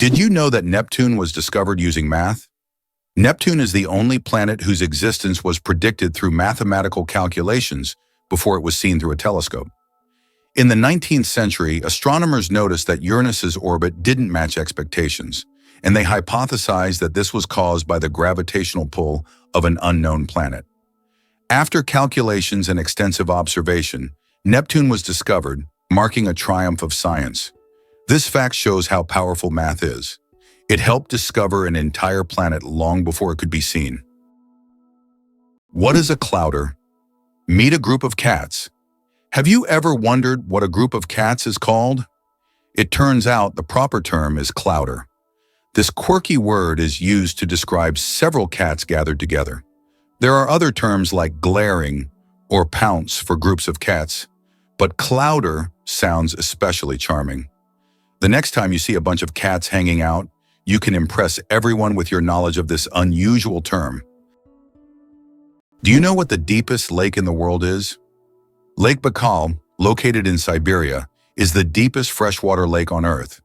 Did you know that Neptune was discovered using math? Neptune is the only planet whose existence was predicted through mathematical calculations before it was seen through a telescope. In the 19th century, astronomers noticed that Uranus's orbit didn't match expectations, and they hypothesized that this was caused by the gravitational pull of an unknown planet. After calculations and extensive observation, Neptune was discovered, marking a triumph of science. This fact shows how powerful math is. It helped discover an entire planet long before it could be seen. What is a clouder? Meet a group of cats. Have you ever wondered what a group of cats is called? It turns out the proper term is clouder. This quirky word is used to describe several cats gathered together. There are other terms like glaring or pounce for groups of cats, but clouder sounds especially charming. The next time you see a bunch of cats hanging out, you can impress everyone with your knowledge of this unusual term. Do you know what the deepest lake in the world is? Lake Baikal, located in Siberia, is the deepest freshwater lake on Earth.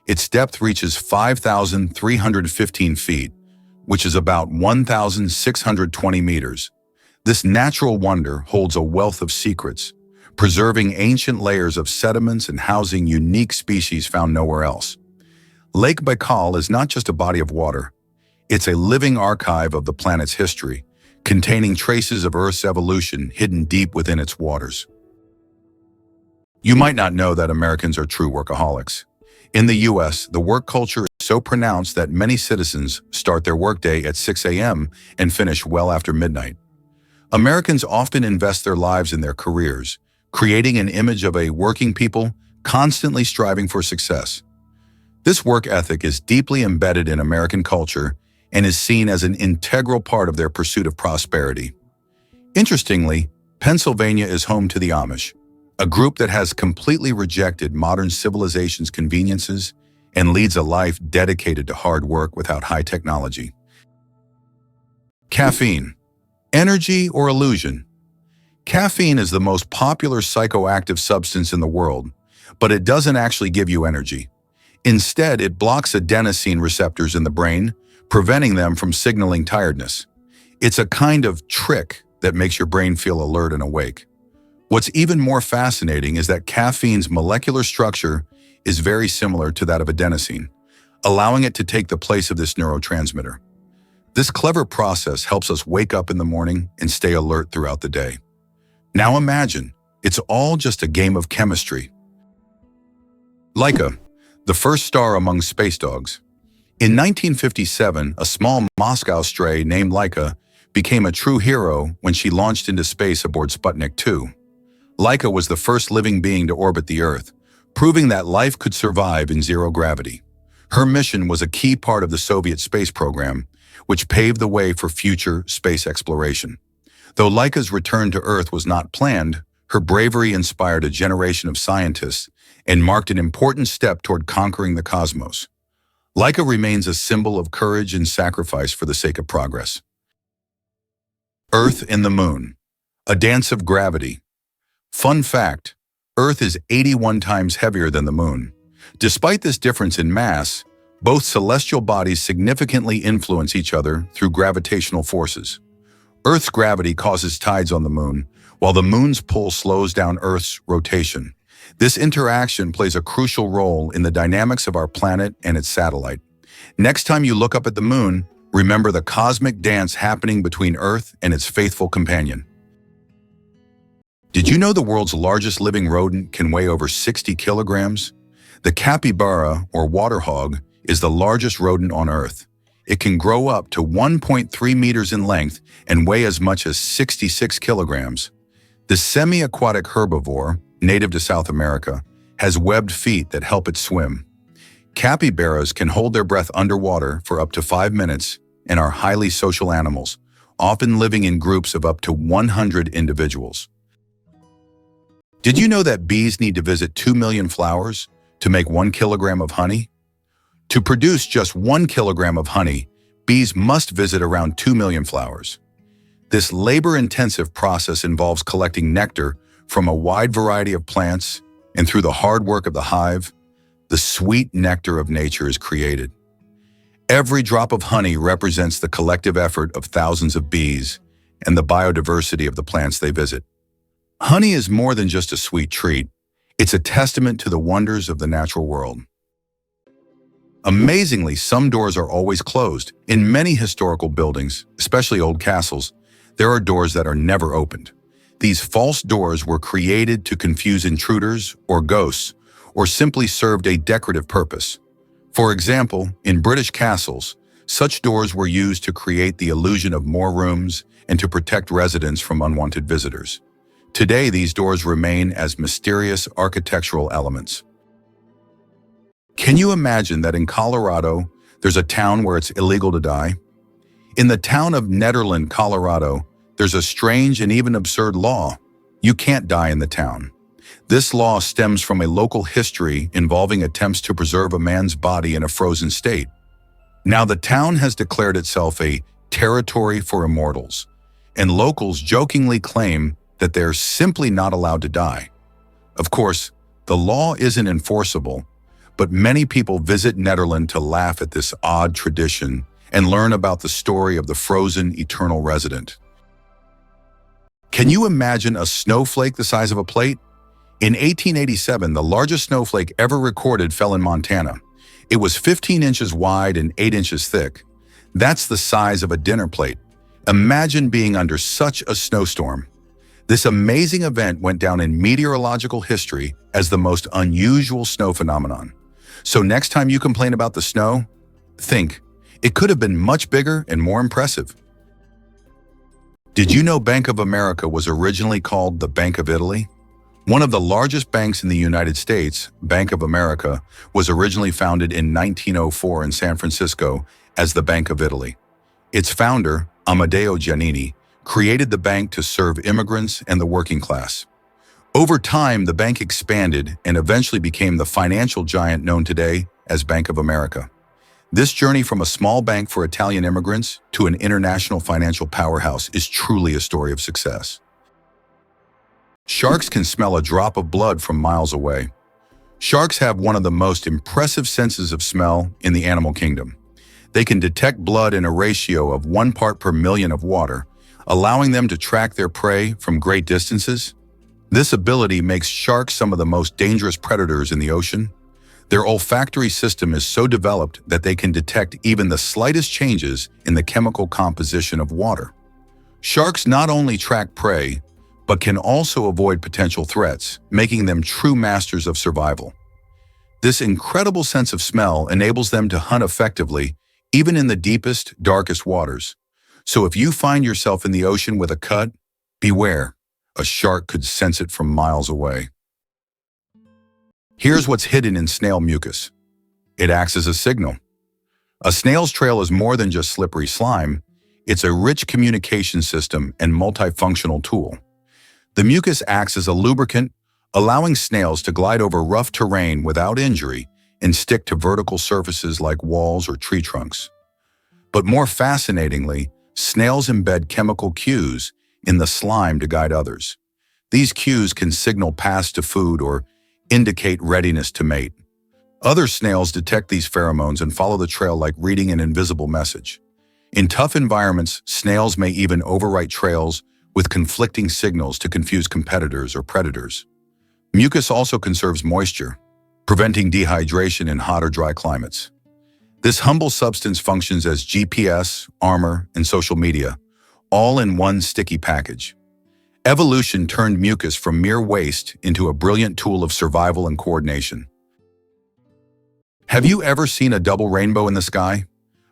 Its depth reaches 5,315 feet, which is about 1,620 meters. This natural wonder holds a wealth of secrets, preserving ancient layers of sediments and housing unique species found nowhere else. Lake Baikal is not just a body of water. It's a living archive of the planet's history, containing traces of Earth's evolution hidden deep within its waters. You might not know that Americans are true workaholics. In the US, the work culture is so pronounced that many citizens start their workday at 6 a.m. and finish well after midnight. Americans often invest their lives in their careers, creating an image of a working people constantly striving for success. This work ethic is deeply embedded in American culture and is seen as an integral part of their pursuit of prosperity. Interestingly, Pennsylvania is home to the Amish, a group that has completely rejected modern civilization's conveniences and leads a life dedicated to hard work without high technology. Caffeine. Energy or illusion? Caffeine is the most popular psychoactive substance in the world, but it doesn't actually give you energy. Instead, it blocks adenosine receptors in the brain, preventing them from signaling tiredness. It's a kind of trick that makes your brain feel alert and awake. What's even more fascinating is that caffeine's molecular structure is very similar to that of adenosine, allowing it to take the place of this neurotransmitter. This clever process helps us wake up in the morning and stay alert throughout the day. Now imagine, it's all just a game of chemistry. Laika, the first star among space dogs. In 1957, a small Moscow stray named Laika became a true hero when she launched into space aboard Sputnik 2. Laika was the first living being to orbit the Earth, proving that life could survive in zero gravity. Her mission was a key part of the Soviet space program, which paved the way for future space exploration. Though Laika's return to Earth was not planned, her bravery inspired a generation of scientists and marked an important step toward conquering the cosmos. Laika remains a symbol of courage and sacrifice for the sake of progress. Earth and the Moon. A dance of gravity. Fun fact, Earth is 81 times heavier than the Moon. Despite this difference in mass, both celestial bodies significantly influence each other through gravitational forces. Earth's gravity causes tides on the Moon, while the Moon's pull slows down Earth's rotation. This interaction plays a crucial role in the dynamics of our planet and its satellite. Next time you look up at the Moon, remember the cosmic dance happening between Earth and its faithful companion. Did you know the world's largest living rodent can weigh over 60 kilograms? The capybara, or water hog, is the largest rodent on Earth. It can grow up to 1.3 meters in length and weigh as much as 66 kilograms. The semi-aquatic herbivore, native to South America, has webbed feet that help it swim. Capybaras can hold their breath underwater for up to 5 minutes and are highly social animals, often living in groups of up to 100 individuals. Did you know that bees need to visit 2 million flowers to make 1 kilogram of honey? To produce just 1 kilogram of honey, bees must visit around 2 million flowers. This labor-intensive process involves collecting nectar from a wide variety of plants, and through the hard work of the hive, the sweet nectar of nature is created. Every drop of honey represents the collective effort of thousands of bees and the biodiversity of the plants they visit. Honey is more than just a sweet treat. It's a testament to the wonders of the natural world. Amazingly, some doors are always closed. In many historical buildings, especially old castles, there are doors that are never opened. These false doors were created to confuse intruders or ghosts, or simply served a decorative purpose. For example, in British castles, such doors were used to create the illusion of more rooms and to protect residents from unwanted visitors. Today, these doors remain as mysterious architectural elements. Can you imagine that in Colorado, there's a town where it's illegal to die? In the town of Nederland, Colorado, there's a strange and even absurd law. You can't die in the town. This law stems from a local history involving attempts to preserve a man's body in a frozen state. Now, the town has declared itself a territory for immortals, and locals jokingly claim that they're simply not allowed to die. Of course, the law isn't enforceable, but many people visit Nederland to laugh at this odd tradition and learn about the story of the frozen eternal resident. Can you imagine a snowflake the size of a plate? In 1887, the largest snowflake ever recorded fell in Montana. It was 15 inches wide and 8 inches thick. That's the size of a dinner plate. Imagine being under such a snowstorm. This amazing event went down in meteorological history as the most unusual snow phenomenon. So next time you complain about the snow, think, it could have been much bigger and more impressive. Did you know Bank of America was originally called the Bank of Italy? One of the largest banks in the United States, Bank of America, was originally founded in 1904 in San Francisco as the Bank of Italy. Its founder, Amedeo Giannini, created the bank to serve immigrants and the working class. Over time, the bank expanded and eventually became the financial giant known today as Bank of America. This journey from a small bank for Italian immigrants to an international financial powerhouse is truly a story of success. Sharks can smell a drop of blood from miles away. Sharks have one of the most impressive senses of smell in the animal kingdom. They can detect blood in a ratio of 1 part per million of water, allowing them to track their prey from great distances. This ability makes sharks some of the most dangerous predators in the ocean. Their olfactory system is so developed that they can detect even the slightest changes in the chemical composition of water. Sharks not only track prey, but can also avoid potential threats, making them true masters of survival. This incredible sense of smell enables them to hunt effectively, even in the deepest, darkest waters. So if you find yourself in the ocean with a cut, beware. A shark could sense it from miles away. Here's what's hidden in snail mucus. It acts as a signal. A snail's trail is more than just slippery slime. It's a rich communication system and multifunctional tool. The mucus acts as a lubricant, allowing snails to glide over rough terrain without injury and stick to vertical surfaces like walls or tree trunks. But more fascinatingly, snails embed chemical cues in the slime to guide others. These cues can signal paths to food or indicate readiness to mate. Other snails detect these pheromones and follow the trail like reading an invisible message. In tough environments, snails may even overwrite trails with conflicting signals to confuse competitors or predators. Mucus also conserves moisture, preventing dehydration in hot or dry climates. This humble substance functions as GPS, armor, and social media, all in one sticky package. Evolution turned mucus from mere waste into a brilliant tool of survival and coordination. Have you ever seen a double rainbow in the sky?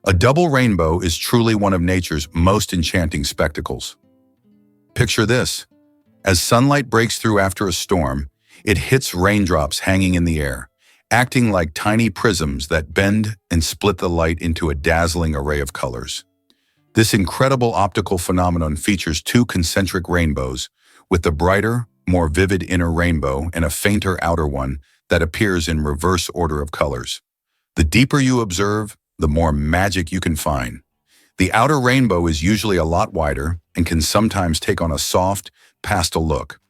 A double rainbow is truly one of nature's most enchanting spectacles. Picture this. As sunlight breaks through after a storm, it hits raindrops hanging in the air, acting like tiny prisms that bend and split the light into a dazzling array of colors. This incredible optical phenomenon features 2 concentric rainbows, with the brighter, more vivid inner rainbow and a fainter outer one that appears in reverse order of colors. The deeper you observe, the more magic you can find. The outer rainbow is usually a lot wider and can sometimes take on a soft, pastel look.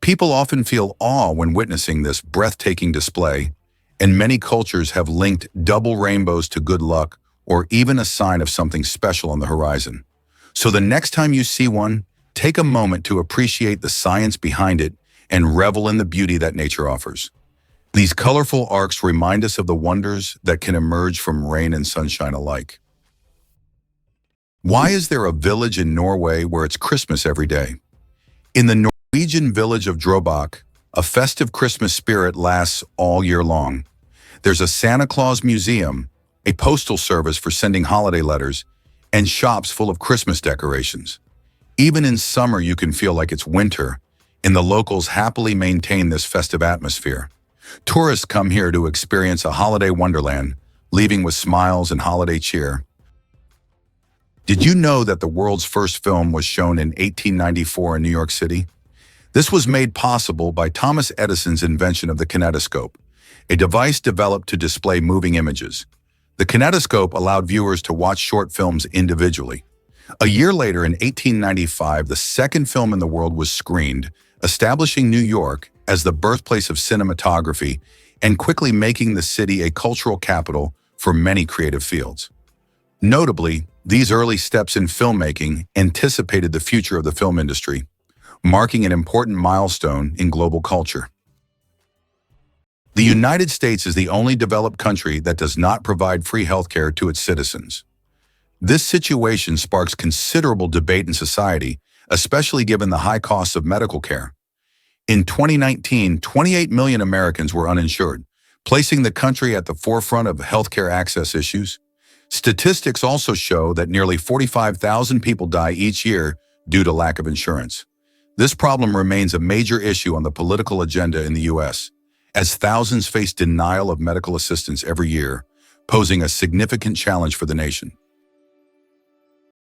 People often feel awe when witnessing this breathtaking display, and many cultures have linked double rainbows to good luck or even a sign of something special on the horizon. So the next time you see one, take a moment to appreciate the science behind it and revel in the beauty that nature offers. These colorful arcs remind us of the wonders that can emerge from rain and sunshine alike. Why is there a village in Norway where it's Christmas every day? In the Norwegian village of Drobak, a festive Christmas spirit lasts all year long. There's a Santa Claus museum, a postal service for sending holiday letters, and shops full of Christmas decorations. Even in summer, you can feel like it's winter, and the locals happily maintain this festive atmosphere. Tourists come here to experience a holiday wonderland, leaving with smiles and holiday cheer. Did you know that the world's first film was shown in 1894 in New York City? This was made possible by Thomas Edison's invention of the kinetoscope, a device developed to display moving images. The kinetoscope allowed viewers to watch short films individually. A year later, in 1895, the second film in the world was screened, establishing New York as the birthplace of cinematography and quickly making the city a cultural capital for many creative fields. Notably, these early steps in filmmaking anticipated the future of the film industry, marking an important milestone in global culture. The United States is the only developed country that does not provide free healthcare to its citizens. This situation sparks considerable debate in society, especially given the high costs of medical care. In 2019, 28 million Americans were uninsured, placing the country at the forefront of healthcare access issues. Statistics also show that nearly 45,000 people die each year due to lack of insurance. This problem remains a major issue on the political agenda in the U.S., as thousands face denial of medical assistance every year, posing a significant challenge for the nation.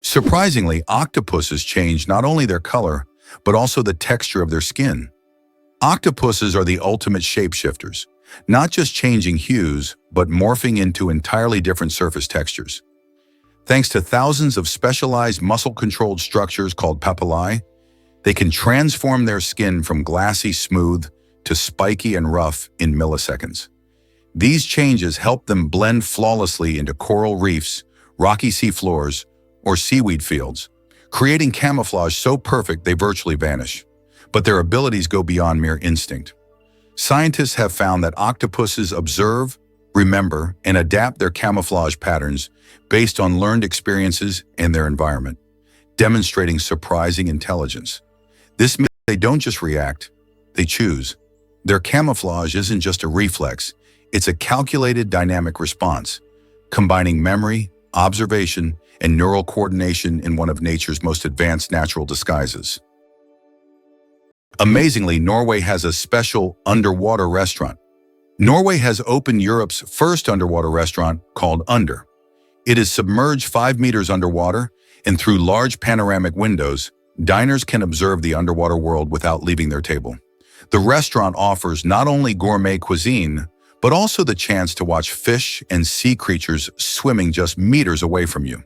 Surprisingly, octopuses change not only their color, but also the texture of their skin. Octopuses are the ultimate shapeshifters, not just changing hues, but morphing into entirely different surface textures. Thanks to thousands of specialized muscle-controlled structures called papillae, they can transform their skin from glassy smooth to spiky and rough in milliseconds. These changes help them blend flawlessly into coral reefs, rocky seafloors, or seaweed fields, creating camouflage so perfect they virtually vanish. But their abilities go beyond mere instinct. Scientists have found that octopuses observe, remember, and adapt their camouflage patterns based on learned experiences and their environment, demonstrating surprising intelligence. This means they don't just react, they choose. Their camouflage isn't just a reflex, it's a calculated dynamic response, combining memory, observation, and neural coordination in one of nature's most advanced natural disguises. Amazingly, Norway has a special underwater restaurant. Norway has opened Europe's first underwater restaurant called Under. It is submerged 5 meters underwater, and through large panoramic windows, diners can observe the underwater world without leaving their table. The restaurant offers not only gourmet cuisine, but also the chance to watch fish and sea creatures swimming just meters away from you.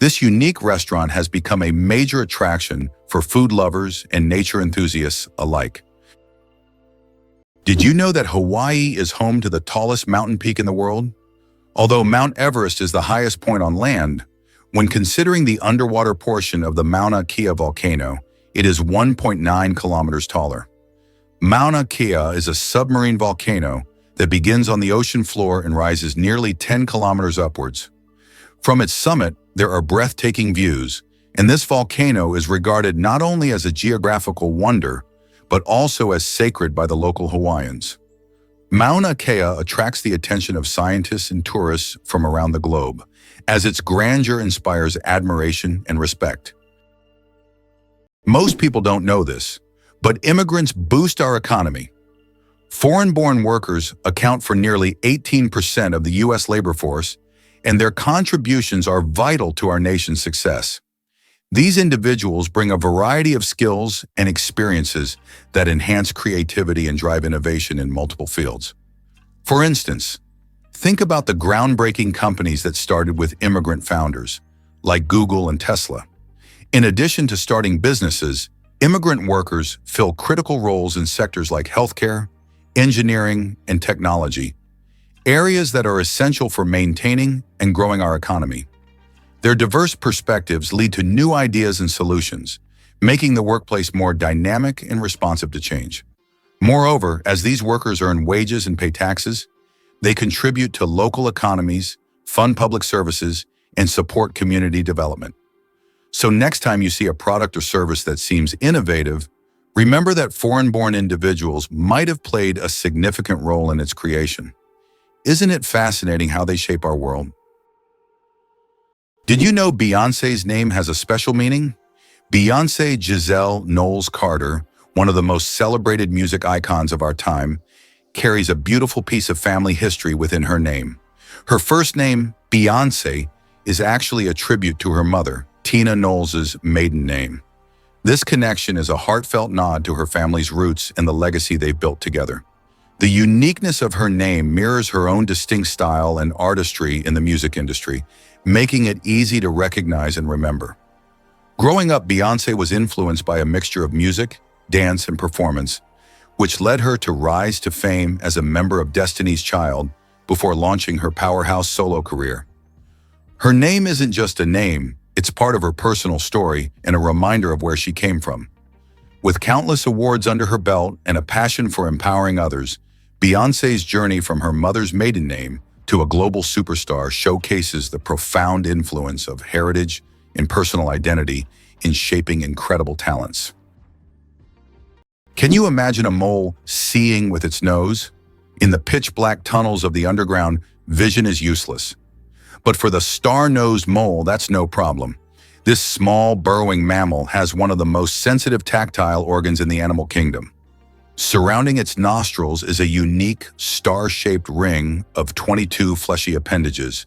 This unique restaurant has become a major attraction for food lovers and nature enthusiasts alike. Did you know that Hawaii is home to the tallest mountain peak in the world? Although Mount Everest is the highest point on land, when considering the underwater portion of the Mauna Kea volcano, it is 1.9 kilometers taller. Mauna Kea is a submarine volcano that begins on the ocean floor and rises nearly 10 kilometers upwards. From its summit, there are breathtaking views, and this volcano is regarded not only as a geographical wonder, but also as sacred by the local Hawaiians. Mauna Kea attracts the attention of scientists and tourists from around the globe, as its grandeur inspires admiration and respect. Most people don't know this, but immigrants boost our economy. Foreign-born workers account for nearly 18% of the U.S. labor force, and their contributions are vital to our nation's success. These individuals bring a variety of skills and experiences that enhance creativity and drive innovation in multiple fields. For instance, think about the groundbreaking companies that started with immigrant founders, like Google and Tesla. In addition to starting businesses, immigrant workers fill critical roles in sectors like healthcare, engineering, and technology, areas that are essential for maintaining and growing our economy. Their diverse perspectives lead to new ideas and solutions, making the workplace more dynamic and responsive to change. Moreover, as these workers earn wages and pay taxes, they contribute to local economies, fund public services, and support community development. So next time you see a product or service that seems innovative, remember that foreign-born individuals might have played a significant role in its creation. Isn't it fascinating how they shape our world? Did you know Beyoncé's name has a special meaning? Beyoncé Giselle Knowles-Carter, one of the most celebrated music icons of our time, carries a beautiful piece of family history within her name. Her first name, Beyoncé, is actually a tribute to her mother, Tina Knowles' maiden name. This connection is a heartfelt nod to her family's roots and the legacy they've built together. The uniqueness of her name mirrors her own distinct style and artistry in the music industry, making it easy to recognize and remember. Growing up, Beyoncé was influenced by a mixture of music, dance, and performance, which led her to rise to fame as a member of Destiny's Child before launching her powerhouse solo career. Her name isn't just a name, it's part of her personal story and a reminder of where she came from. With countless awards under her belt and a passion for empowering others, Beyoncé's journey from her mother's maiden name to a global superstar showcases the profound influence of heritage and personal identity in shaping incredible talents. Can you imagine a mole seeing with its nose? In the pitch-black tunnels of the underground, vision is useless. But for the star-nosed mole, that's no problem. This small, burrowing mammal has one of the most sensitive tactile organs in the animal kingdom. Surrounding its nostrils is a unique, star-shaped ring of 22 fleshy appendages,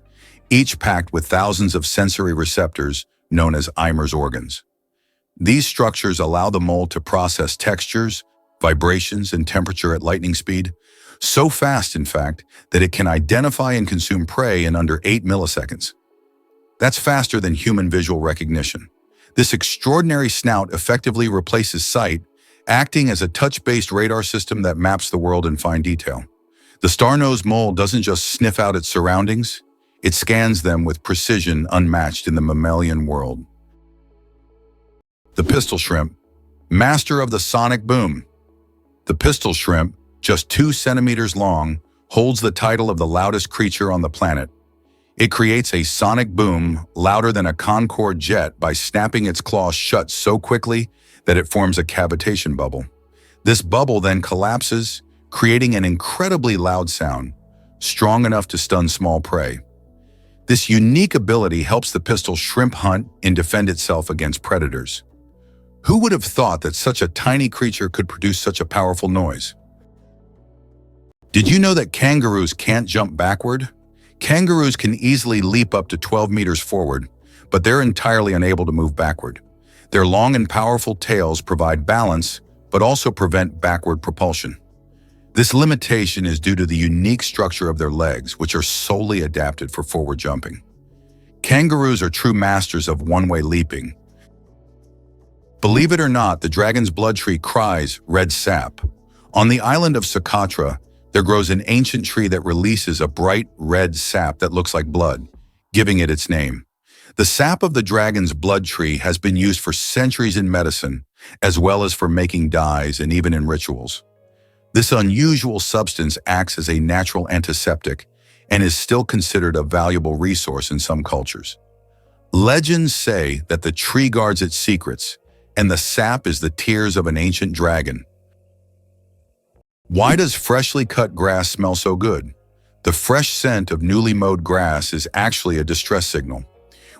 each packed with thousands of sensory receptors known as Eimer's organs. These structures allow the mole to process textures, vibrations, and temperature at lightning speed, so fast, in fact, that it can identify and consume prey in under 8 milliseconds. That's faster than human visual recognition. This extraordinary snout effectively replaces sight, acting as a touch-based radar system that maps the world in fine detail. The star-nosed mole doesn't just sniff out its surroundings, it scans them with precision unmatched in the mammalian world. The pistol shrimp, master of the sonic boom. The pistol shrimp, just 2 centimeters long, holds the title of the loudest creature on the planet. It creates a sonic boom louder than a Concorde jet by snapping its claws shut so quickly that it forms a cavitation bubble. This bubble then collapses, creating an incredibly loud sound, strong enough to stun small prey. This unique ability helps the pistol shrimp hunt and defend itself against predators. Who would have thought that such a tiny creature could produce such a powerful noise? Did you know that kangaroos can't jump backward? Kangaroos can easily leap up to 12 meters forward, but they're entirely unable to move backward. Their long and powerful tails provide balance, but also prevent backward propulsion. This limitation is due to the unique structure of their legs, which are solely adapted for forward jumping. Kangaroos are true masters of one-way leaping. Believe it or not, the dragon's blood tree cries red sap. On the island of Socotra, there grows an ancient tree that releases a bright red sap that looks like blood, giving it its name. The sap of the dragon's blood tree has been used for centuries in medicine, as well as for making dyes and even in rituals. This unusual substance acts as a natural antiseptic and is still considered a valuable resource in some cultures. Legends say that the tree guards its secrets, and the sap is the tears of an ancient dragon. Why does freshly cut grass smell so good? The fresh scent of newly mowed grass is actually a distress signal.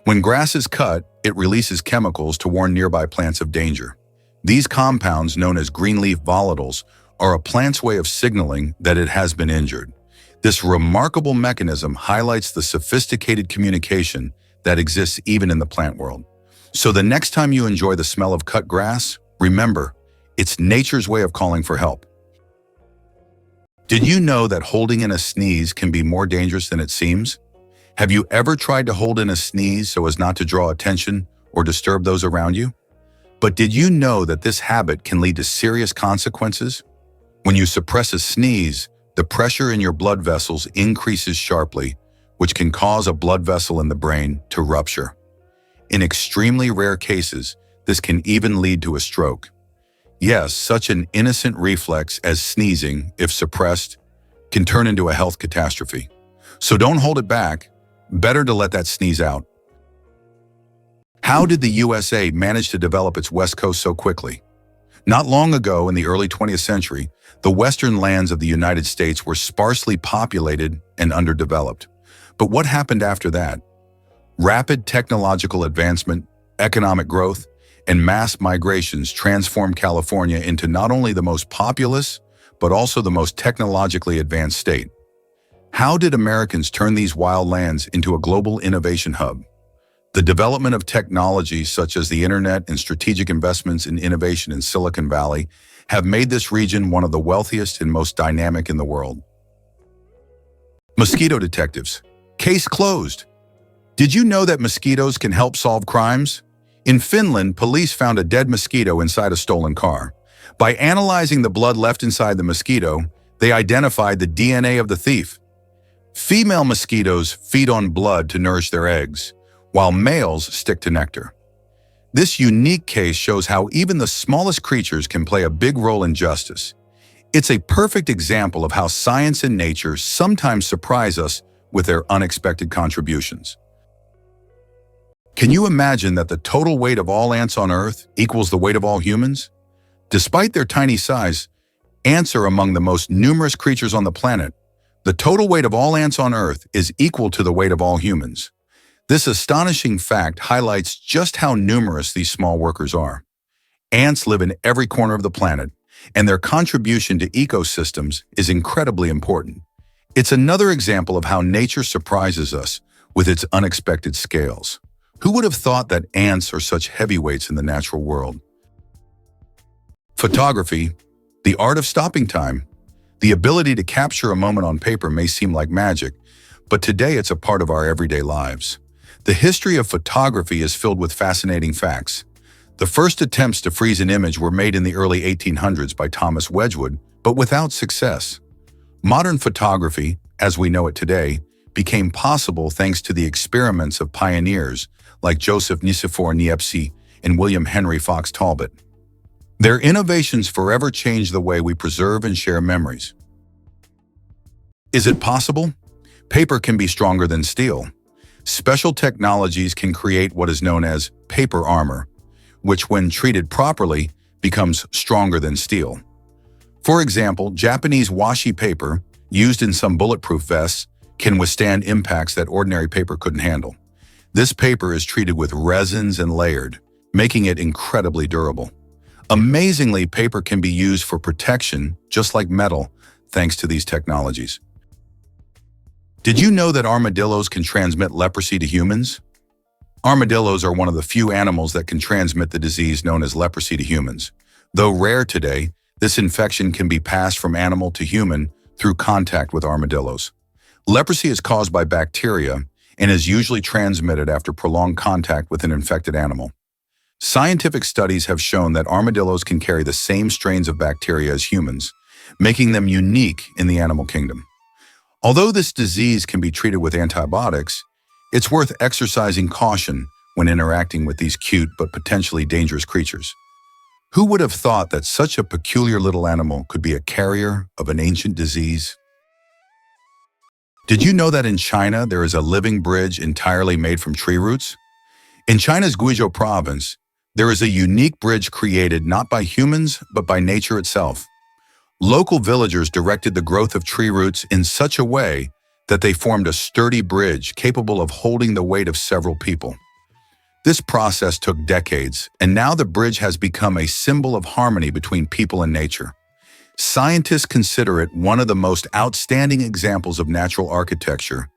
When grass is cut, it releases chemicals to warn nearby plants of danger. These compounds, known as greenleaf volatiles, are a plant's way of signaling that it has been injured. This remarkable mechanism highlights the sophisticated communication that exists even in the plant world. So the next time you enjoy the smell of cut grass, remember, it's nature's way of calling for help. Did you know that holding in a sneeze can be more dangerous than it seems? Have you ever tried to hold in a sneeze so as not to draw attention or disturb those around you? But did you know that this habit can lead to serious consequences? When you suppress a sneeze, the pressure in your blood vessels increases sharply, which can cause a blood vessel in the brain to rupture. In extremely rare cases, this can even lead to a stroke. Yes, such an innocent reflex as sneezing, if suppressed, can turn into a health catastrophe. So don't hold it back. Better to let that sneeze out. How did the USA manage to develop its West Coast so quickly? Not long ago, in the early 20th century, the western lands of the United States were sparsely populated and underdeveloped. But what happened after that? Rapid technological advancement, economic growth, and mass migrations transformed California into not only the most populous, but also the most technologically advanced state. How did Americans turn these wild lands into a global innovation hub? The development of technologies such as the internet and strategic investments in innovation in Silicon Valley have made this region one of the wealthiest and most dynamic in the world. Mosquito detectives. Case closed. Did you know that mosquitoes can help solve crimes? In Finland, police found a dead mosquito inside a stolen car. By analyzing the blood left inside the mosquito, they identified the DNA of the thief. Female mosquitoes feed on blood to nourish their eggs, while males stick to nectar. This unique case shows how even the smallest creatures can play a big role in justice. It's a perfect example of how science and nature sometimes surprise us with their unexpected contributions. Can you imagine that the total weight of all ants on Earth equals the weight of all humans? Despite their tiny size, ants are among the most numerous creatures on the planet. The total weight of all ants on Earth is equal to the weight of all humans. This astonishing fact highlights just how numerous these small workers are. Ants live in every corner of the planet, and their contribution to ecosystems is incredibly important. It's another example of how nature surprises us with its unexpected scales. Who would have thought that ants are such heavyweights in the natural world? Photography, the art of stopping time. The ability to capture a moment on paper may seem like magic, but today it's a part of our everyday lives. The history of photography is filled with fascinating facts. The first attempts to freeze an image were made in the early 1800s by Thomas Wedgwood, but without success. Modern photography, as we know it today, became possible thanks to the experiments of pioneers like Joseph Nicephore Niepce and William Henry Fox Talbot. Their innovations forever changed the way we preserve and share memories. Is it possible? Paper can be stronger than steel. Special technologies can create what is known as paper armor, which when treated properly becomes stronger than steel. For example, Japanese washi paper, used in some bulletproof vests, can withstand impacts that ordinary paper couldn't handle. This paper is treated with resins and layered, making it incredibly durable. Amazingly, paper can be used for protection, just like metal, thanks to these technologies. Did you know that armadillos can transmit leprosy to humans? Armadillos are one of the few animals that can transmit the disease known as leprosy to humans. Though rare today, this infection can be passed from animal to human through contact with armadillos. Leprosy is caused by bacteria and is usually transmitted after prolonged contact with an infected animal. Scientific studies have shown that armadillos can carry the same strains of bacteria as humans, making them unique in the animal kingdom. Although this disease can be treated with antibiotics, it's worth exercising caution when interacting with these cute but potentially dangerous creatures. Who would have thought that such a peculiar little animal could be a carrier of an ancient disease? Did you know that in China there is a living bridge entirely made from tree roots? In China's Guizhou province, there is a unique bridge created not by humans but by nature itself. Local villagers directed the growth of tree roots in such a way that they formed a sturdy bridge capable of holding the weight of several people. This process took decades, and now the bridge has become a symbol of harmony between people and nature. Scientists consider it one of the most outstanding examples of natural architecture,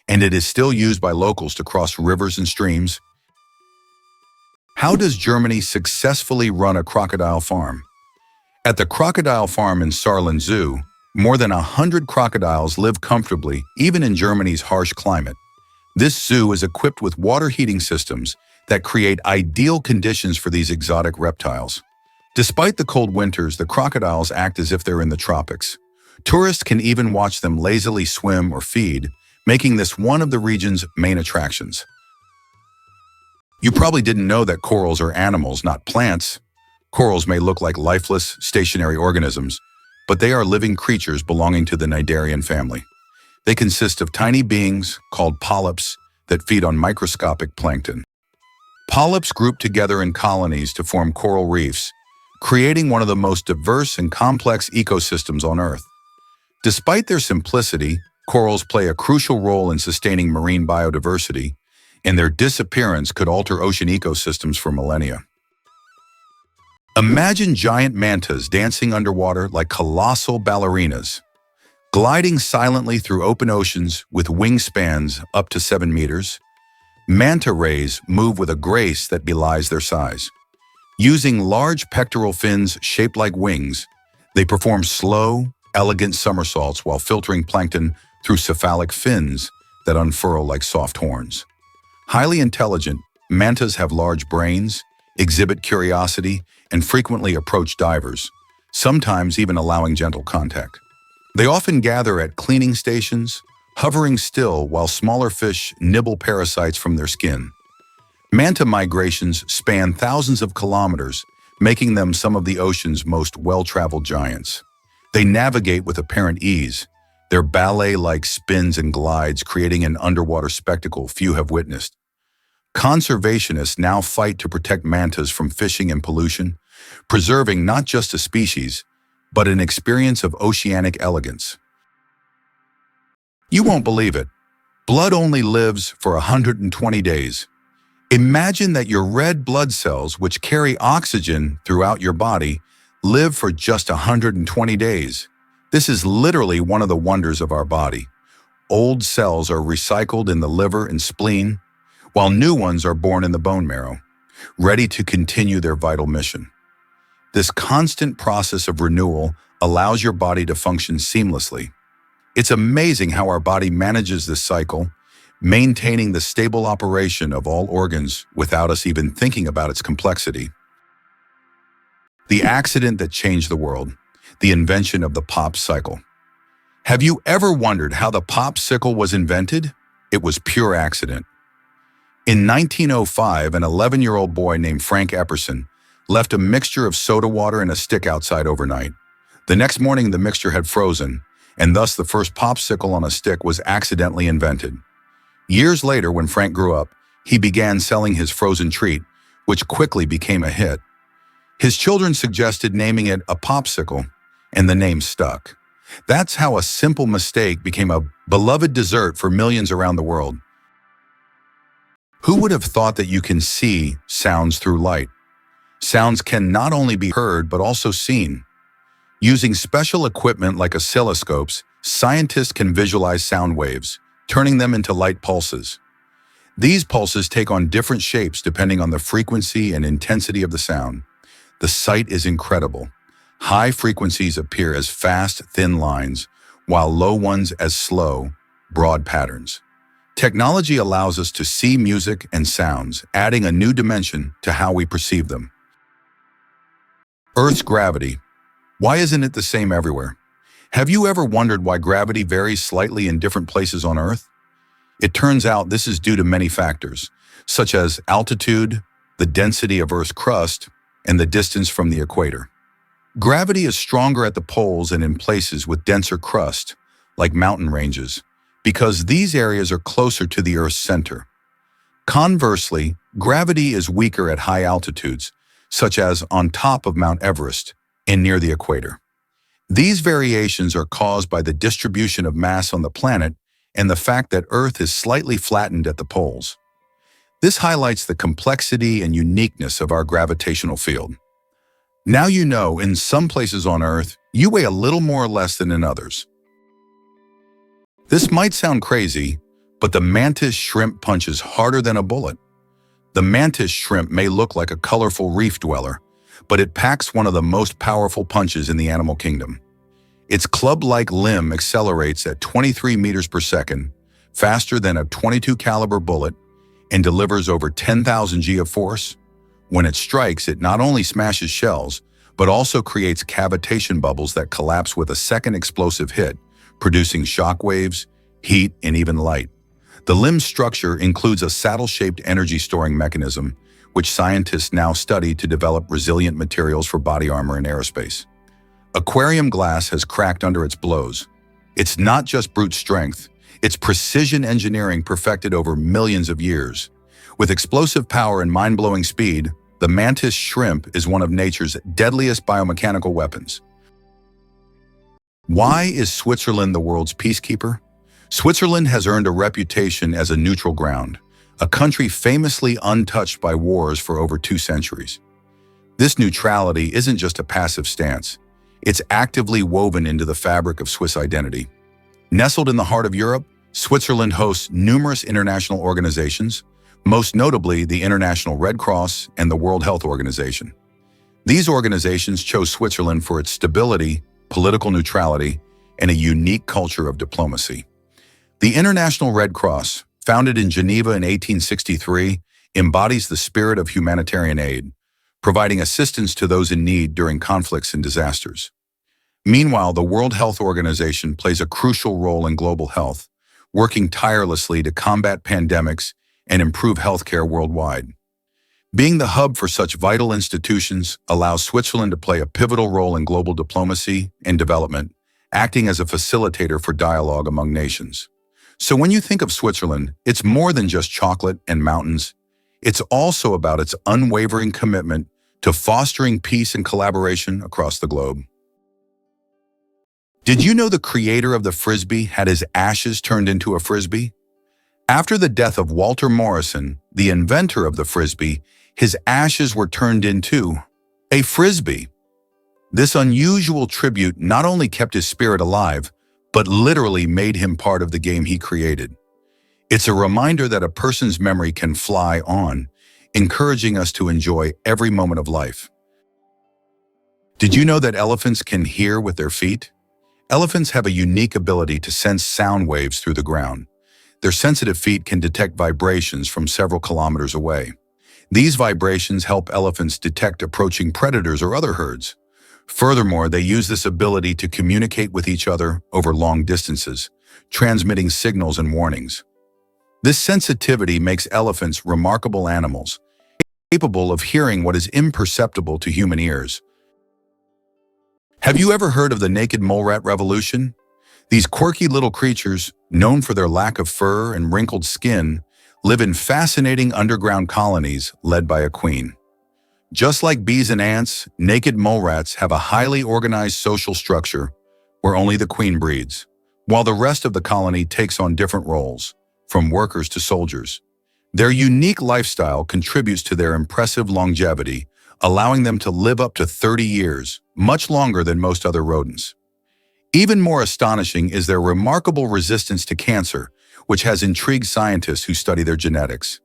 and it is still used by locals to cross rivers and streams. How does Germany successfully run a crocodile farm? At the crocodile farm in Saarland Zoo, more than 100 crocodiles live comfortably, even in Germany's harsh climate. This zoo is equipped with water heating systems that create ideal conditions for these exotic reptiles. Despite the cold winters, the crocodiles act as if they're in the tropics. Tourists can even watch them lazily swim or feed, making this one of the region's main attractions. You probably didn't know that corals are animals, not plants. Corals may look like lifeless, stationary organisms, but they are living creatures belonging to the cnidarian family. They consist of tiny beings, called polyps, that feed on microscopic plankton. Polyps group together in colonies to form coral reefs, creating one of the most diverse and complex ecosystems on Earth. Despite their simplicity, corals play a crucial role in sustaining marine biodiversity, and their disappearance could alter ocean ecosystems for millennia. Imagine giant mantas dancing underwater like colossal ballerinas, gliding silently through open oceans with wingspans up to 7 meters. Manta rays move with a grace that belies their size. Using large pectoral fins shaped like wings, they perform slow, elegant somersaults while filtering plankton through cephalic fins that unfurl like soft horns. Highly intelligent, mantas have large brains, exhibit curiosity, and frequently approach divers, sometimes even allowing gentle contact. They often gather at cleaning stations, hovering still while smaller fish nibble parasites from their skin. Manta migrations span thousands of kilometers, making them some of the ocean's most well-traveled giants. They navigate with apparent ease, their ballet-like spins and glides creating an underwater spectacle few have witnessed. Conservationists now fight to protect mantas from fishing and pollution, preserving not just a species, but an experience of oceanic elegance. You won't believe it. Blood only lives for 120 days. Imagine that your red blood cells, which carry oxygen throughout your body, live for just 120 days. This is literally one of the wonders of our body. Old cells are recycled in the liver and spleen, while new ones are born in the bone marrow, ready to continue their vital mission. This constant process of renewal allows your body to function seamlessly. It's amazing how our body manages this cycle, maintaining the stable operation of all organs without us even thinking about its complexity. The accident that changed the world, the invention of the Popsicle. Have you ever wondered how the Popsicle was invented? It was pure accident. In 1905, an 11-year-old boy named Frank Epperson left a mixture of soda water and a stick outside overnight. The next morning, the mixture had frozen, and thus the first popsicle on a stick was accidentally invented. Years later, when Frank grew up, he began selling his frozen treat, which quickly became a hit. His children suggested naming it a popsicle, and the name stuck. That's how a simple mistake became a beloved dessert for millions around the world. Who would have thought that you can see sounds through light? Sounds can not only be heard but also seen. Using special equipment like oscilloscopes, scientists can visualize sound waves, turning them into light pulses. These pulses take on different shapes depending on the frequency and intensity of the sound. The sight is incredible. High frequencies appear as fast, thin lines, while low ones as slow, broad patterns. Technology allows us to see music and sounds, adding a new dimension to how we perceive them. Earth's gravity. Why isn't it the same everywhere? Have you ever wondered why gravity varies slightly in different places on Earth? It turns out this is due to many factors, such as altitude, the density of Earth's crust, and the distance from the equator. Gravity is stronger at the poles and in places with denser crust, like mountain ranges, because these areas are closer to the Earth's center. Conversely, gravity is weaker at high altitudes, such as on top of Mount Everest and near the equator. These variations are caused by the distribution of mass on the planet and the fact that Earth is slightly flattened at the poles. This highlights the complexity and uniqueness of our gravitational field. Now you know, in some places on Earth, you weigh a little more or less than in others. This might sound crazy, but the mantis shrimp punches harder than a bullet. The mantis shrimp may look like a colorful reef dweller, but it packs one of the most powerful punches in the animal kingdom. Its club-like limb accelerates at 23 meters per second, faster than a .22 caliber bullet, and delivers over 10,000 G of force. When it strikes, it not only smashes shells, but also creates cavitation bubbles that collapse with a second explosive hit, producing shock waves, heat, and even light. The limb's structure includes a saddle-shaped energy-storing mechanism, which scientists now study to develop resilient materials for body armor in aerospace. Aquarium glass has cracked under its blows. It's not just brute strength, it's precision engineering perfected over millions of years. With explosive power and mind-blowing speed, the Mantis shrimp is one of nature's deadliest biomechanical weapons. Why is Switzerland the world's peacekeeper? Switzerland has earned a reputation as a neutral ground, a country famously untouched by wars for over 2 centuries. This neutrality isn't just a passive stance. It's actively woven into the fabric of Swiss identity. Nestled in the heart of Europe, Switzerland hosts numerous international organizations, most notably the International Red Cross and the World Health Organization. These organizations chose Switzerland for its stability, political neutrality, and a unique culture of diplomacy. The International Red Cross, founded in Geneva in 1863, embodies the spirit of humanitarian aid, providing assistance to those in need during conflicts and disasters. Meanwhile, the World Health Organization plays a crucial role in global health, working tirelessly to combat pandemics and improve healthcare worldwide. Being the hub for such vital institutions allows Switzerland to play a pivotal role in global diplomacy and development, acting as a facilitator for dialogue among nations. So when you think of Switzerland, it's more than just chocolate and mountains. It's also about its unwavering commitment to fostering peace and collaboration across the globe. Did you know the creator of the Frisbee had his ashes turned into a Frisbee? After the death of Walter Morrison, the inventor of the Frisbee, his ashes were turned into a Frisbee. This unusual tribute not only kept his spirit alive, but literally made him part of the game he created. It's a reminder that a person's memory can fly on, encouraging us to enjoy every moment of life. Did you know that elephants can hear with their feet? Elephants have a unique ability to sense sound waves through the ground. Their sensitive feet can detect vibrations from several kilometers away. These vibrations help elephants detect approaching predators or other herds. Furthermore, they use this ability to communicate with each other over long distances, transmitting signals and warnings. This sensitivity makes elephants remarkable animals, capable of hearing what is imperceptible to human ears. Have you ever heard of the naked mole rat revolution? These quirky little creatures, known for their lack of fur and wrinkled skin, live in fascinating underground colonies led by a queen. Just like bees and ants, naked mole rats have a highly organized social structure where only the queen breeds, while the rest of the colony takes on different roles, from workers to soldiers. Their unique lifestyle contributes to their impressive longevity, allowing them to live up to 30 years, much longer than most other rodents. Even more astonishing is their remarkable resistance to cancer, which has intrigued scientists who study their genetics.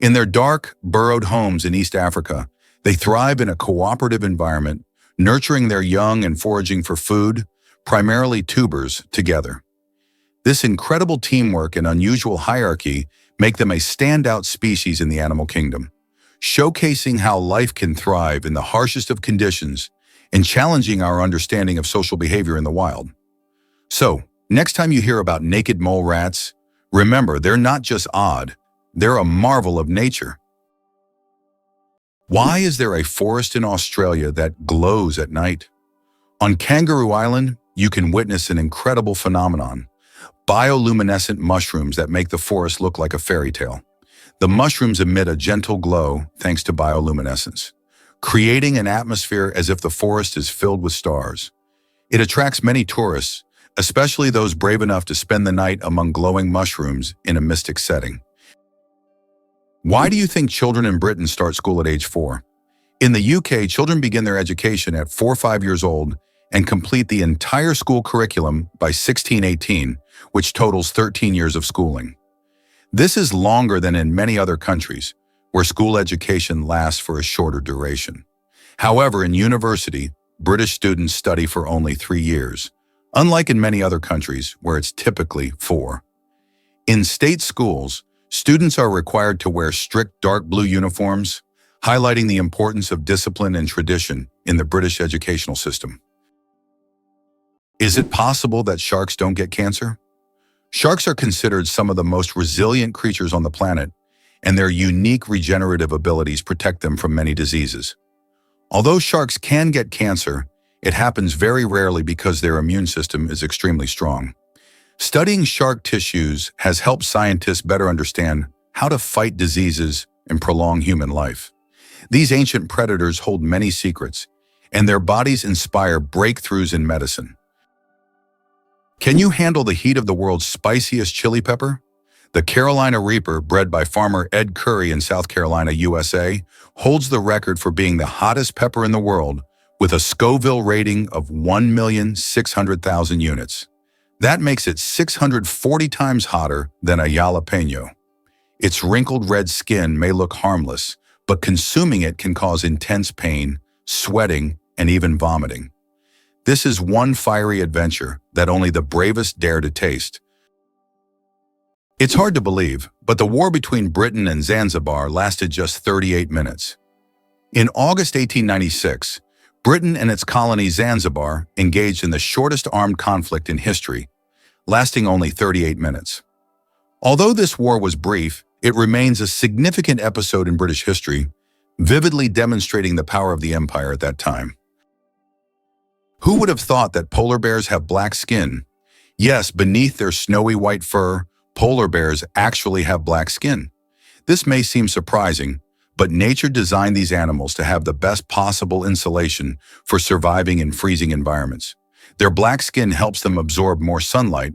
In their dark, burrowed homes in East Africa, they thrive in a cooperative environment, nurturing their young and foraging for food, primarily tubers, together. This incredible teamwork and unusual hierarchy make them a standout species in the animal kingdom, showcasing how life can thrive in the harshest of conditions and challenging our understanding of social behavior in the wild. So, next time you hear about naked mole rats, remember they're not just odd, they're a marvel of nature. Why is there a forest in Australia that glows at night? On Kangaroo Island, you can witness an incredible phenomenon: bioluminescent mushrooms that make the forest look like a fairy tale. The mushrooms emit a gentle glow thanks to bioluminescence, creating an atmosphere as if the forest is filled with stars. It attracts many tourists, especially those brave enough to spend the night among glowing mushrooms in a mystic setting. Why do you think children in Britain start school at age 4? In the UK, children begin their education at 4 or 5 years old and complete the entire school curriculum by 16-18, which totals 13 years of schooling. This is longer than in many other countries, where school education lasts for a shorter duration. However, in university, British students study for only 3 years, unlike in many other countries where it's typically 4. In state schools, students are required to wear strict dark blue uniforms, highlighting the importance of discipline and tradition in the British educational system. Is it possible that sharks don't get cancer? Sharks are considered some of the most resilient creatures on the planet, and their unique regenerative abilities protect them from many diseases. Although sharks can get cancer, it happens very rarely because their immune system is extremely strong. Studying shark tissues has helped scientists better understand how to fight diseases and prolong human life. These ancient predators hold many secrets, and their bodies inspire breakthroughs in medicine. Can you handle the heat of the world's spiciest chili pepper? The Carolina Reaper, bred by farmer Ed Curry in South Carolina, USA, holds the record for being the hottest pepper in the world with a Scoville rating of 1,600,000 units. That makes it 640 times hotter than a jalapeno. Its wrinkled red skin may look harmless, but consuming it can cause intense pain, sweating, and even vomiting. This is one fiery adventure that only the bravest dare to taste. It's hard to believe, but the war between Britain and Zanzibar lasted just 38 minutes. In August 1896, Britain and its colony Zanzibar engaged in the shortest armed conflict in history, lasting only 38 minutes. Although this war was brief, it remains a significant episode in British history, vividly demonstrating the power of the empire at that time. Who would have thought that polar bears have black skin? Yes, beneath their snowy white fur, polar bears actually have black skin. This may seem surprising, but nature designed these animals to have the best possible insulation for surviving in freezing environments. Their black skin helps them absorb more sunlight,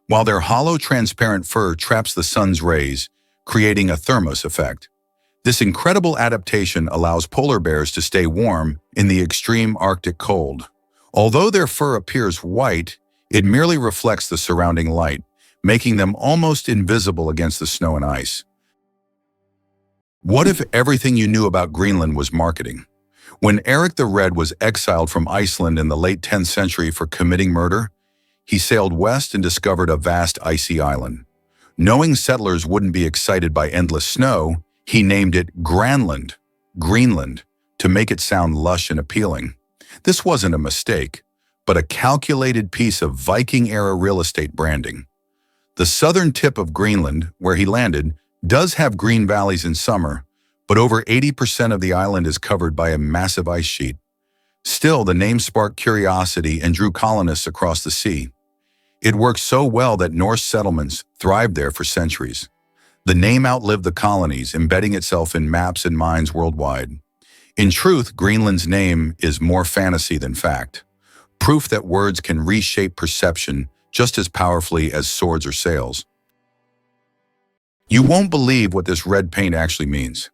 while their hollow, transparent fur traps the sun's rays, creating a thermos effect. This incredible adaptation allows polar bears to stay warm in the extreme Arctic cold. Although their fur appears white, it merely reflects the surrounding light, making them almost invisible against the snow and ice. What if everything you knew about Greenland was marketing? When Eric the Red was exiled from Iceland in the late 10th century for committing murder, he sailed west and discovered a vast icy island. Knowing settlers wouldn't be excited by endless snow, he named it Greenland, to make it sound lush and appealing. This wasn't a mistake, but a calculated piece of Viking-era real estate branding. The southern tip of Greenland, where he landed, does have green valleys in summer, but over 80% of the island is covered by a massive ice sheet. Still, the name sparked curiosity and drew colonists across the sea. It worked so well that Norse settlements thrived there for centuries. The name outlived the colonies, embedding itself in maps and minds worldwide. In truth, Greenland's name is more fantasy than fact, proof that words can reshape perception just as powerfully as swords or sails. You won't believe what this red paint actually means.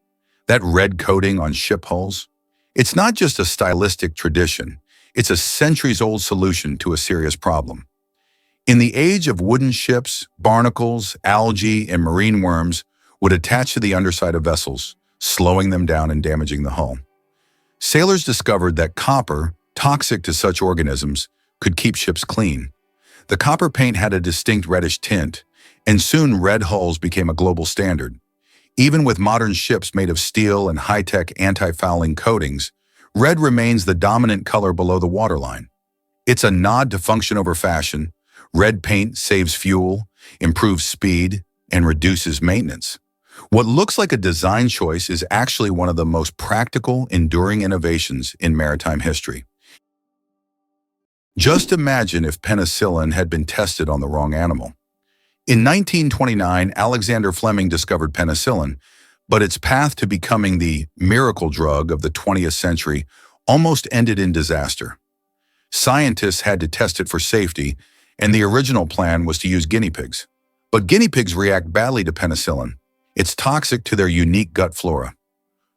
That red coating on ship hulls? It's not just a stylistic tradition, it's a centuries-old solution to a serious problem. In the age of wooden ships, barnacles, algae, and marine worms would attach to the underside of vessels, slowing them down and damaging the hull. Sailors discovered that copper, toxic to such organisms, could keep ships clean. The copper paint had a distinct reddish tint, and soon red hulls became a global standard. Even with modern ships made of steel and high-tech anti-fouling coatings, red remains the dominant color below the waterline. It's a nod to function over fashion. Red paint saves fuel, improves speed, and reduces maintenance. What looks like a design choice is actually one of the most practical, enduring innovations in maritime history. Just imagine if penicillin had been tested on the wrong animal. In 1929, Alexander Fleming discovered penicillin, but its path to becoming the miracle drug of the 20th century almost ended in disaster. Scientists had to test it for safety, and the original plan was to use guinea pigs. But guinea pigs react badly to penicillin. It's toxic to their unique gut flora.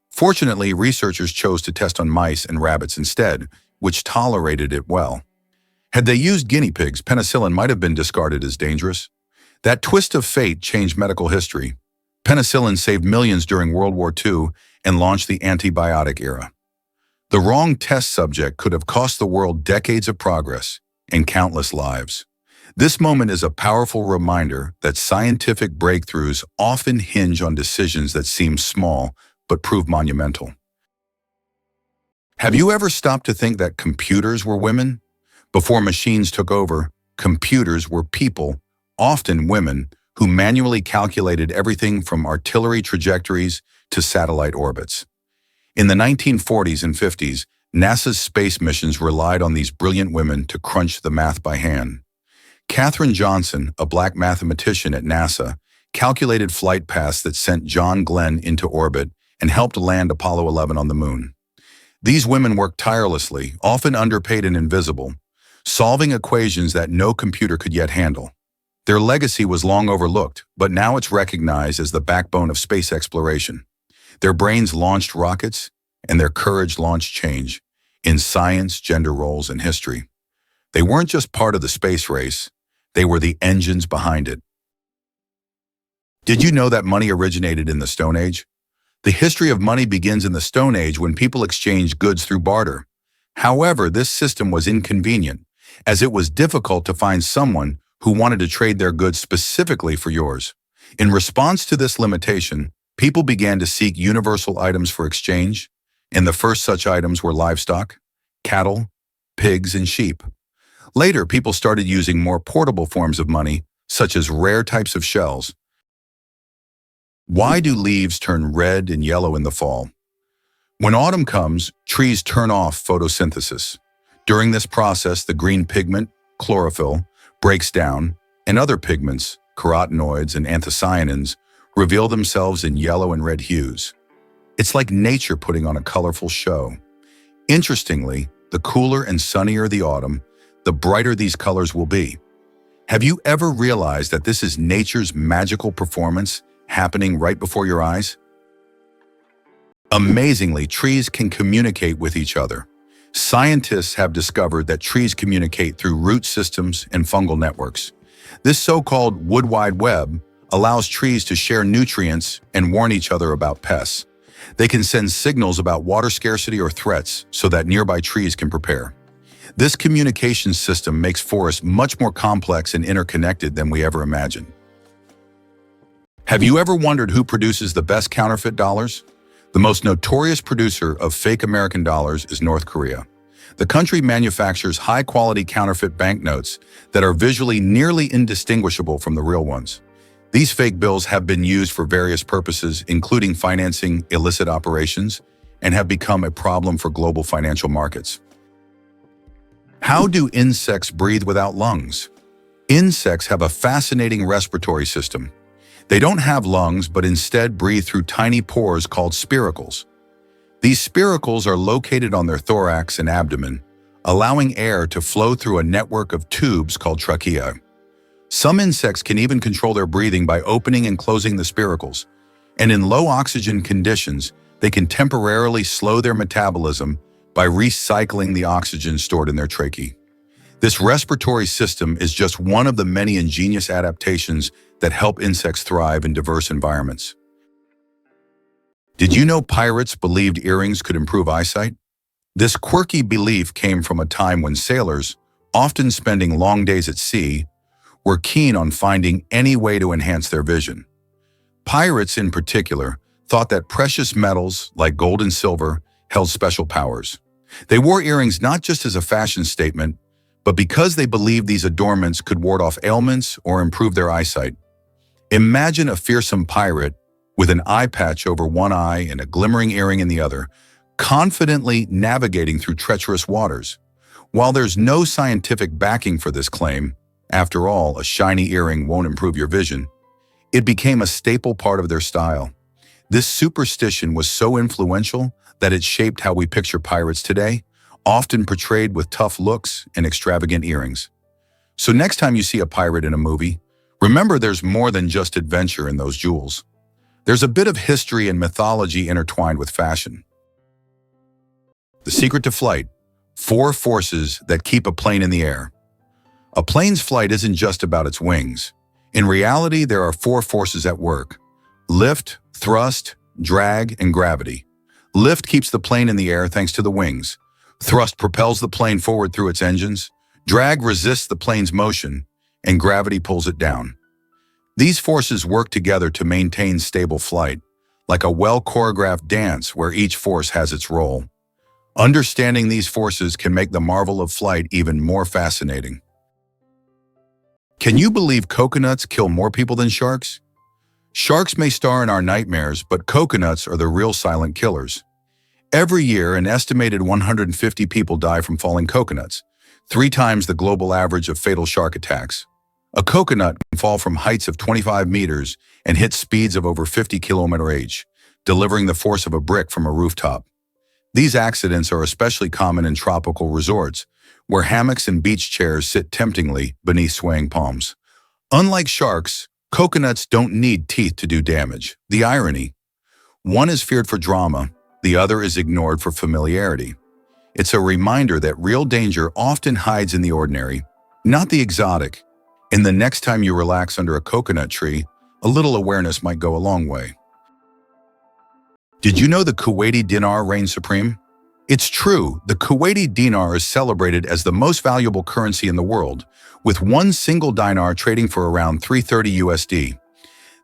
Fortunately, researchers chose to test on mice and rabbits instead, which tolerated it well. Had they used guinea pigs, penicillin might have been discarded as dangerous. That twist of fate changed medical history. Penicillin saved millions during World War II and launched the antibiotic era. The wrong test subject could have cost the world decades of progress and countless lives. This moment is a powerful reminder that scientific breakthroughs often hinge on decisions that seem small but prove monumental. Have you ever stopped to think that computers were women? Before machines took over, computers were people, often women, who manually calculated everything from artillery trajectories to satellite orbits. In the 1940s and 50s, NASA's space missions relied on these brilliant women to crunch the math by hand. Katherine Johnson, a black mathematician at NASA, calculated flight paths that sent John Glenn into orbit and helped land Apollo 11 on the moon. These women worked tirelessly, often underpaid and invisible, solving equations that no computer could yet handle. Their legacy was long overlooked, but now it's recognized as the backbone of space exploration. Their brains launched rockets, and their courage launched change in science, gender roles, and history. They weren't just part of the space race, they were the engines behind it. Did you know that money originated in the Stone Age? The history of money begins in the Stone Age when people exchanged goods through barter. However, this system was inconvenient, as it was difficult to find someone who wanted to trade their goods specifically for yours. In response to this limitation, people began to seek universal items for exchange, and the first such items were livestock, cattle, pigs, and sheep. Later, people started using more portable forms of money, such as rare types of shells. Why do leaves turn red and yellow in the fall? When autumn comes, trees turn off photosynthesis. During this process, the green pigment, chlorophyll, breaks down, and other pigments, carotenoids and anthocyanins, reveal themselves in yellow and red hues. It's like nature putting on a colorful show. Interestingly, the cooler and sunnier the autumn, the brighter these colors will be. Have you ever realized that this is nature's magical performance happening right before your eyes? Amazingly, trees can communicate with each other. Scientists have discovered that trees communicate through root systems and fungal networks. This so-called Woodwide web allows trees to share nutrients and warn each other about pests. They can send signals about water scarcity or threats so that nearby trees can prepare. This communication system makes forests much more complex and interconnected than we ever imagined. Have you ever wondered who produces the best counterfeit dollars? The most notorious producer of fake American dollars is North Korea. The country manufactures high-quality counterfeit banknotes that are visually nearly indistinguishable from the real ones. These fake bills have been used for various purposes, including financing illicit operations, and have become a problem for global financial markets. How do insects breathe without lungs? Insects have a fascinating respiratory system. They don't have lungs, but instead breathe through tiny pores called spiracles. These spiracles are located on their thorax and abdomen, allowing air to flow through a network of tubes called trachea. Some insects can even control their breathing by opening and closing the spiracles, and in low oxygen conditions, they can temporarily slow their metabolism by recycling the oxygen stored in their tracheae. This respiratory system is just one of the many ingenious adaptations that help insects thrive in diverse environments. Did you know pirates believed earrings could improve eyesight? This quirky belief came from a time when sailors, often spending long days at sea, were keen on finding any way to enhance their vision. Pirates, in particular, thought that precious metals like gold and silver held special powers. They wore earrings not just as a fashion statement, but because they believed these adornments could ward off ailments or improve their eyesight. Imagine a fearsome pirate with an eye patch over one eye and a glimmering earring in the other, confidently navigating through treacherous waters. While there's no scientific backing for this claim, after all, a shiny earring won't improve your vision, it became a staple part of their style. This superstition was so influential that it shaped how we picture pirates today, often portrayed with tough looks and extravagant earrings. So next time you see a pirate in a movie, remember there's more than just adventure in those jewels. There's a bit of history and mythology intertwined with fashion. The secret to flight: 4 forces that keep a plane in the air. A plane's flight isn't just about its wings. In reality, there are 4 forces at work: lift, thrust, drag, and gravity. Lift keeps the plane in the air thanks to the wings. Thrust propels the plane forward through its engines. Drag resists the plane's motion, and gravity pulls it down. These forces work together to maintain stable flight, like a well-choreographed dance where each force has its role. Understanding these forces can make the marvel of flight even more fascinating. Can you believe coconuts kill more people than sharks? Sharks may star in our nightmares, but coconuts are the real silent killers. Every year, an estimated 150 people die from falling coconuts, 3 times the global average of fatal shark attacks. A coconut can fall from heights of 25 meters and hit speeds of over 50 km/h, delivering the force of a brick from a rooftop. These accidents are especially common in tropical resorts, where hammocks and beach chairs sit temptingly beneath swaying palms. Unlike sharks, coconuts don't need teeth to do damage. The irony: one is feared for drama, the other is ignored for familiarity. It's a reminder that real danger often hides in the ordinary, not the exotic. And the next time you relax under a coconut tree, a little awareness might go a long way. Did you know the Kuwaiti dinar reigns supreme? It's true, the Kuwaiti dinar is celebrated as the most valuable currency in the world, with one single dinar trading for around $330 USD.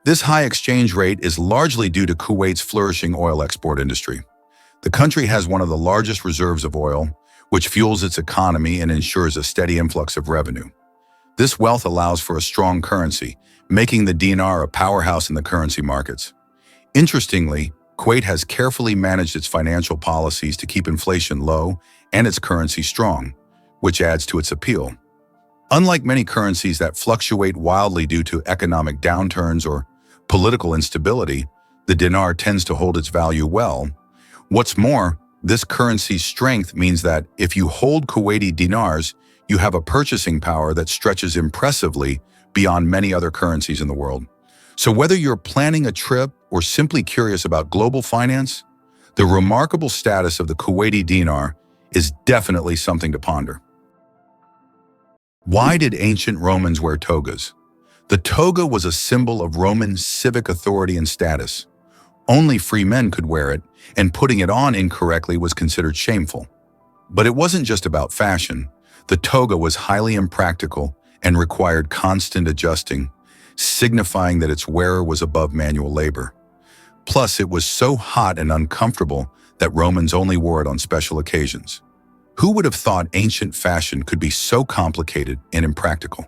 This high exchange rate is largely due to Kuwait's flourishing oil export industry. The country has one of the largest reserves of oil, which fuels its economy and ensures a steady influx of revenue. This wealth allows for a strong currency, making the dinar a powerhouse in the currency markets. Interestingly, Kuwait has carefully managed its financial policies to keep inflation low and its currency strong, which adds to its appeal. Unlike many currencies that fluctuate wildly due to economic downturns or political instability, the dinar tends to hold its value well. What's more, this currency's strength means that if you hold Kuwaiti dinars, you have a purchasing power that stretches impressively beyond many other currencies in the world. So whether you're planning a trip or simply curious about global finance, the remarkable status of the Kuwaiti dinar is definitely something to ponder. Why did ancient Romans wear togas? The toga was a symbol of Roman civic authority and status. Only free men could wear it, and putting it on incorrectly was considered shameful. But it wasn't just about fashion. The toga was highly impractical and required constant adjusting, signifying that its wearer was above manual labor. Plus, it was so hot and uncomfortable that Romans only wore it on special occasions. Who would have thought ancient fashion could be so complicated and impractical?